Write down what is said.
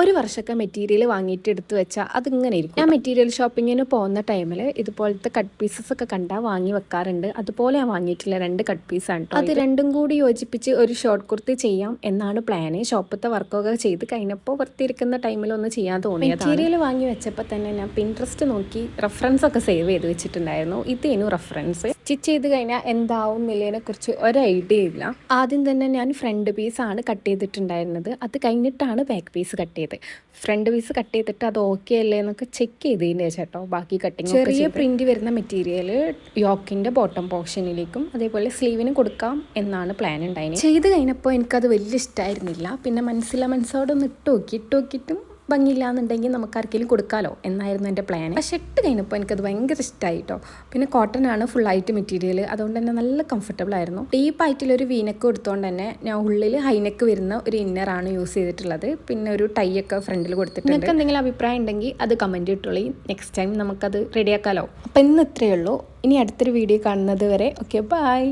ഒരു വർഷമൊക്കെ മെറ്റീരിയൽ വാങ്ങിയിട്ട് എടുത്ത് വെച്ചാൽ അതിങ്ങനെ ഇരിക്കും. ഞാൻ മെറ്റീരിയൽ ഷോപ്പിങ്ങിന് പോകുന്ന ടൈമിൽ ഇതുപോലത്തെ കട്ട് പീസസ് ഒക്കെ കണ്ടാൽ വാങ്ങി വെക്കാറുണ്ട്. അതുപോലെ ഞാൻ വാങ്ങിയിട്ടില്ല 2 കട്ട് പീസാണ് കേട്ടോ. അത് രണ്ടും കൂടി യോജിപ്പിച്ച് ഒരു ഷോർട്ട് കുർത്തി ചെയ്യാം എന്നാണ് പ്ലാന്. ഷോപ്പത്തെ വർക്കൊക്കെ ചെയ്ത് കഴിഞ്ഞപ്പോൾ വൃത്തിയിരിക്കുന്ന ടൈമിൽ ഒന്ന് ചെയ്യാൻ തോന്നിയത്. മെറ്റീരിയൽ വാങ്ങി വെച്ചപ്പോൾ തന്നെ ഞാൻ പിൻട്രസ്റ്റ് നോക്കി റെഫറൻസ് ഒക്കെ സേവ് ചെയ്ത് വെച്ചിട്ടുണ്ടായിരുന്നു. ഇതേനു റെഫറൻസ്. സ്റ്റിച്ച് ചെയ്ത് കഴിഞ്ഞാൽ എന്താവും എന്നുള്ളതിനെ കുറിച്ച് ഒരു ഐഡിയ ഇല്ല. ആദ്യം തന്നെ ഞാൻ ഫ്രണ്ട് പീസാണ് കട്ട് ചെയ്തിട്ടുണ്ടായിരുന്നത്. അത് കഴിഞ്ഞിട്ടാണ് ബാക്ക് പീസ് കട്ട് ചെയ്ത്. ഫ്രണ്ട് പീസ് കട്ട് ചെയ്തിട്ട് അത് ഓക്കെ അല്ലേ എന്നൊക്കെ ചെക്ക് ചെയ്തതിൻ്റെ ചേട്ടോ ബാക്കി കട്ടിങ്. ചെറിയ പ്രിന്റ് വരുന്ന മെറ്റീരിയൽ യോക്കിൻ്റെ ബോട്ടം പോർഷനിലേക്കും അതേപോലെ സ്ലീവിന് കൊടുക്കാം എന്നാണ് പ്ലാൻ ഉണ്ടായിരുന്നത്. ചെയ്ത് കഴിഞ്ഞപ്പോൾ എനിക്കത് വലിയ ഇഷ്ടമായിരുന്നില്ല. പിന്നെ മനസ്സോടൊന്ന് ഇട്ട് നോക്കിയിട്ടും ഭംഗിയില്ല എന്നുണ്ടെങ്കിൽ നമുക്ക് ആർക്കെങ്കിലും കൊടുക്കാമല്ലോ എന്നായിരുന്നു എൻ്റെ പ്ലാൻ. പക്ഷെ ഇട്ട് കഴിഞ്ഞപ്പോൾ എനിക്കത് ഭയങ്കര ഇഷ്ടമായി കേട്ടോ. പിന്നെ കോട്ടൺ ആണ് ഫുള്ളായിട്ട് മെറ്റീരിയൽ, അതുകൊണ്ട് തന്നെ നല്ല കംഫർട്ടബിൾ ആയിരുന്നു. ഡീപ്പായിട്ടുള്ളൊരു വീനെക്ക് കൊടുത്തുകൊണ്ട് തന്നെ ഞാൻ ഉള്ളിൽ ഹൈനെക്ക് വരുന്ന ഒരു ഇന്നറാണ് യൂസ് ചെയ്തിട്ടുള്ളത്. പിന്നെ ഒരു ടൈ ഒക്കെ ഫ്രണ്ടിൽ കൊടുത്തിട്ടുണ്ട്. നിങ്ങൾക്ക് എന്തെങ്കിലും അഭിപ്രായം ഉണ്ടെങ്കിൽ അത് കമൻറ്റ് ഇട്ടോളി. നെക്സ്റ്റ് ടൈം നമുക്കത് റെഡിയാക്കാമല്ലോ. അപ്പോൾ ഇന്ന് ഇത്രയേ ഉള്ളൂ. ഇനി അടുത്തൊരു വീഡിയോ കാണുന്നത് വരെ ഓക്കെ ബൈ.